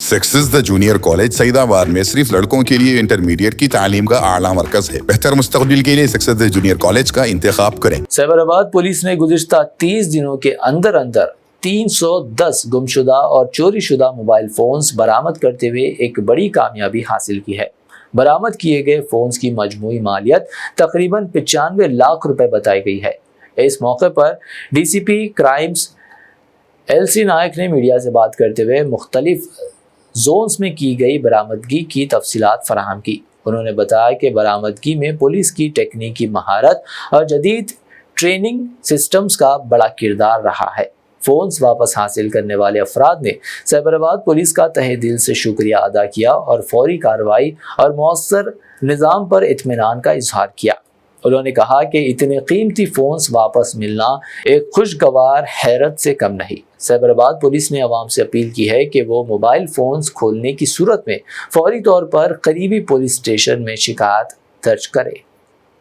Success the junior college Saidabad में सिर्फ लड़कों के लिए इंटरमीडिएट की तालीम का आला मरकज है। बेहतर मुस्तकबिल के लिए सक्सेस द जूनियर कॉलेज का इंतखाब करें। साइबराबाद पुलिस ने गुज़िश्ता 30 दिनों के अंदर अंदर 310 गुमशुदा और चोरीशुदा मोबाइल फोन्स बरामद करते हुए एक बड़ी कामयाबी हासिल की है। बरामद किए गए फोन्स की मजमूई मालियत तकरीबन 95 लाख रुपए बताई गई है। इस मौके पर डीसीपी क्राइम्स एलसी नायक ने मीडिया से बात करते हुए मुख्तलिफ जोन्स में की गई बरामदगी की तफसीलात फराहम की। उन्होंने बताया कि बरामदगी में पुलिस की टेक्निकी महारत और जदीद ट्रेनिंग सिस्टम्स का बड़ा किरदार रहा है। फोन्स वापस हासिल करने वाले अफराद ने साइबराबाद पुलिस का तहे दिल से शुक्रिया अदा किया और फौरी कार्रवाई और मौसर निज़ाम पर इत्मीनान का इजहार किया। उन्होंने कहा कि इतने कीमती फोन्स वापस मिलना एक खुशगवार हैरत से कम नहीं। साइबराबाद पुलिस ने अवाम से अपील की है कि वो मोबाइल फोन्स खोलने की सूरत में फौरी तौर पर करीबी पुलिस स्टेशन में शिकायत दर्ज करे।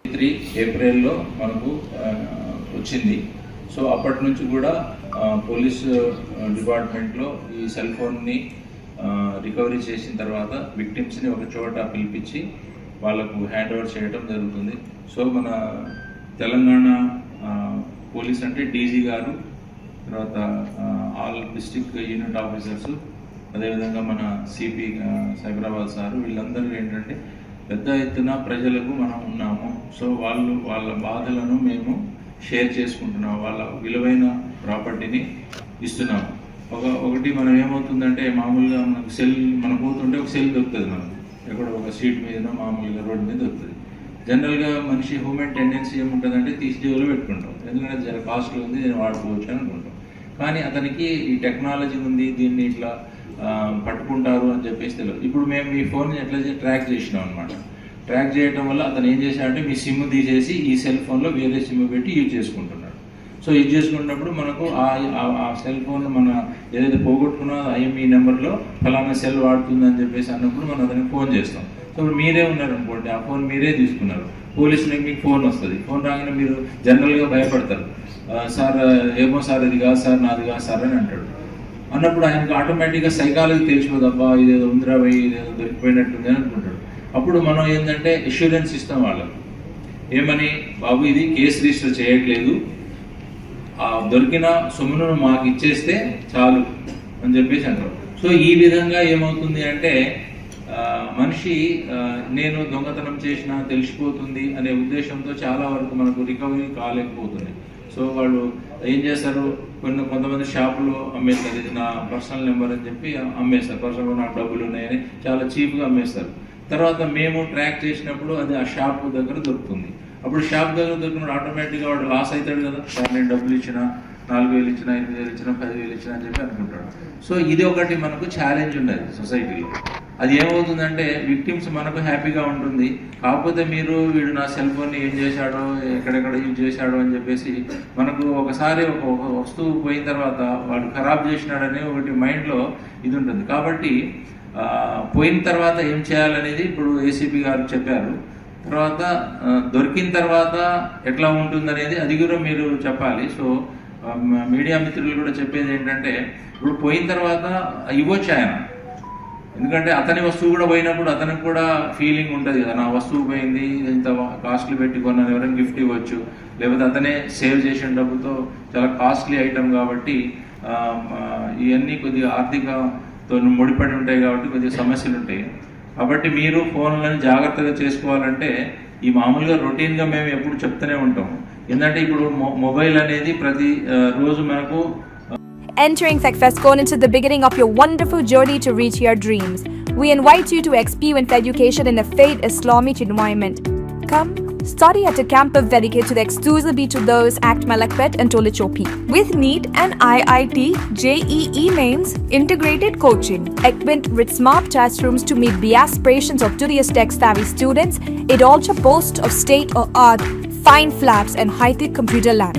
3 ఏప్రిల్లో మనకు వచ్చింది। సో అప్పటి నుంచి కూడా పోలీస్ డిపార్ట్మెంట్లో ఈ సెల్ ఫోన్ని రికవరీ చేసిన తర్వాత విక్టిమ్స్ని ఒక చోట పిలిపించి వాళ్ళకు హ్యాండ్ ఓవర్ చేయడం జరుగుతుంది। సో మన తెలంగాణ పోలీస్ అంటే డీజీ గారు, తర్వాత ఆల్ డిస్ట్రిక్ట్ యూనిట్ ఆఫీసర్స్, అదేవిధంగా మన సిపి సైబరాబాద్ సారు, వీళ్ళందరూ ఏంటంటే పెద్ద ఎత్తున ప్రజలకు మనం ఉన్నాము। సో వాళ్ళ బాధలను మేము షేర్ చేసుకుంటున్నాము, వాళ్ళ విలువైన ప్రాపర్టీని ఇస్తున్నాము। ఒకటి మనం ఏమవుతుందంటే మామూలుగా మనకు సెల్ మనం పోతుంటే ఒక సెల్ దొరుకుతుంది, మనకు ఎక్కడ ఒక సీట్ మీద మామూలుగా రోడ్డు మీద దొరుకుతుంది। జనరల్గా మనిషి హ్యూమన్ టెండెన్సీ ఏముంటుందంటే తీసి జేబులో పెట్టుకుంటాం, ఎందుకంటే జర కాస్ట్లో ఉంది, నేను వాడుకోవచ్చు అని అనుకుంటాం। కానీ అతనికి ఈ టెక్నాలజీ ఉంది, దీన్ని ఇట్లా పట్టుకుంటారు అని చెప్పేసి తెలియదు। ఇప్పుడు మేము మీ ఫోన్ని ఎట్లా ట్రాక్ చేసినాం అనమాట। ట్రాక్ చేయడం వల్ల అతను ఏం చేశాడంటే మీ సిమ్ తీసేసి ఈ సెల్ ఫోన్లో వేరే సిమ్ పెట్టి యూజ్ చేసుకుంటున్నాడు। సో యూజ్ చేసుకున్నప్పుడు మనకు ఆ సెల్ ఫోన్ మన ఏదైతే పోగొట్టుకున్నా ఐఎంఈ నెంబర్లో ఫలానా సెల్ వాడుతుందని చెప్పేసి అన్నప్పుడు మనం అతనికి ఫోన్ చేస్తాం। సో మీరే ఉన్నారు అనుకోండి, ఆ ఫోన్ మీరే తీసుకున్నారు, పోలీసులకు మీకు ఫోన్ వస్తుంది। ఫోన్ రాగానే మీరు జనరల్గా భయపడతారు, సార్ ఏమో సార్ ఇది కాదు సార్, నాది కాదు సార్ అని అంటాడు। అన్నప్పుడు ఆయనకు ఆటోమేటిక్గా సైకాలజీ తెలిసిపోదబ్బా ఇదేదో ఉందిరా పోయి ఇదేదో దొరికిపోయినట్టుంది అని అనుకుంటాడు। అప్పుడు మనం ఏంటంటే అష్యూరెన్స్ ఇస్తాం వాళ్ళకు, ఏమని, బాబు ఇది కేసు రిజిస్టర్ చేయట్లేదు, దొరికిన సొమ్మును మాకు ఇచ్చేస్తే చాలు అని చెప్పేసి అంటారు। సో ఈ విధంగా ఏమవుతుంది అంటే మనిషి నేను దొంగతనం చేసినా తెలిసిపోతుంది అనే ఉద్దేశంతో చాలా వరకు మనకు రికవరీ కాలేకపోతుంది। సో వాళ్ళు ఏం చేస్తారు, కొంతమంది షాపులో అమ్మేస్తారు, ఇది నా పర్సనల్ నెంబర్ అని చెప్పి అమ్మేస్తారు, పర్సనల్ నాకు డబ్బులు ఉన్నాయని చాలా చీప్గా అమ్మేస్తారు। తర్వాత మేము ట్రాక్ చేసినప్పుడు అది ఆ షాప్ దగ్గర దొరుకుతుంది। అప్పుడు షాప్ దగ్గర దొరికినప్పుడు ఆటోమేటిక్గా వాడు లాస్ అవుతాడు కదా, సార్ నేను డబ్బులు ఇచ్చినా 4,000 ఇచ్చినా 5,000 ఇచ్చినా 10,000 ఇచ్చినా అని చెప్పి అనుకుంటాడు। సో ఇది ఒకటి మనకు ఛాలెంజ్ ఉన్నది సొసైటీలో। అది ఏమవుతుందంటే విక్టిమ్స్ మనకు హ్యాపీగా ఉంటుంది, కాకపోతే వీడు నా సెల్ ఫోన్ని ఏం చేశాడో ఎక్కడెక్కడ యూజ్ చేశాడో అని చెప్పేసి మనకు ఒకసారి ఒక వస్తువు పోయిన తర్వాత వాడు ఖరాబ్ చేసినాడనే ఒకటి మైండ్లో ఇది ఉంటుంది। కాబట్టి పోయిన తర్వాత ఏం చేయాలనేది ఇప్పుడు ఏసీపీ గారు చెప్పారు। తర్వాత దొరికిన తర్వాత ఎట్లా ఉంటుందనేది అది కూడా మీరు చెప్పాలి। సో మీడియా మిత్రులు కూడా చెప్పేది ఏంటంటే ఇప్పుడు పోయిన తర్వాత ఇవ్వచ్చు ఆయన, ఎందుకంటే అతని వస్తువు కూడా పోయినప్పుడు అతనికి కూడా ఫీలింగ్ ఉంటుంది కదా, నా వస్తువు పోయింది, ఇంత కాస్ట్లీ పెట్టి కొన్నాను, ఎవరైనా గిఫ్ట్ ఇవ్వచ్చు, లేకపోతే అతనే సేవ్ చేసిన డబ్బుతో చాలా కాస్ట్లీ ఐటమ్ కాబట్టి ఇవన్నీ కొద్దిగా ఆర్థికతో ముడిపడి ఉంటాయి కాబట్టి కొద్దిగా సమస్యలు ఉంటాయి। కాబట్టి మీరు ఫోన్లను జాగ్రత్తగా చేసుకోవాలంటే ఈ మామూలుగా రొటీన్గా మేము ఎప్పుడు చెప్తూనే ఉంటాం, ఎందుకంటే ఇప్పుడు మొబైల్ అనేది ప్రతి రోజు మనకు Entering Successcon into the beginning of your wonderful journey to reach your dreams. We invite you to experience education in a faith Islamic environment. Come, study at a campus dedicated to the exclusively to those at Malakpet and Tolichopi. With NEET and IIT, JEE mains, integrated coaching, equipped with smart classrooms to meet the aspirations of today's tech-savvy students, it also boasts of state-of-art fine flats and high-tech computer lab.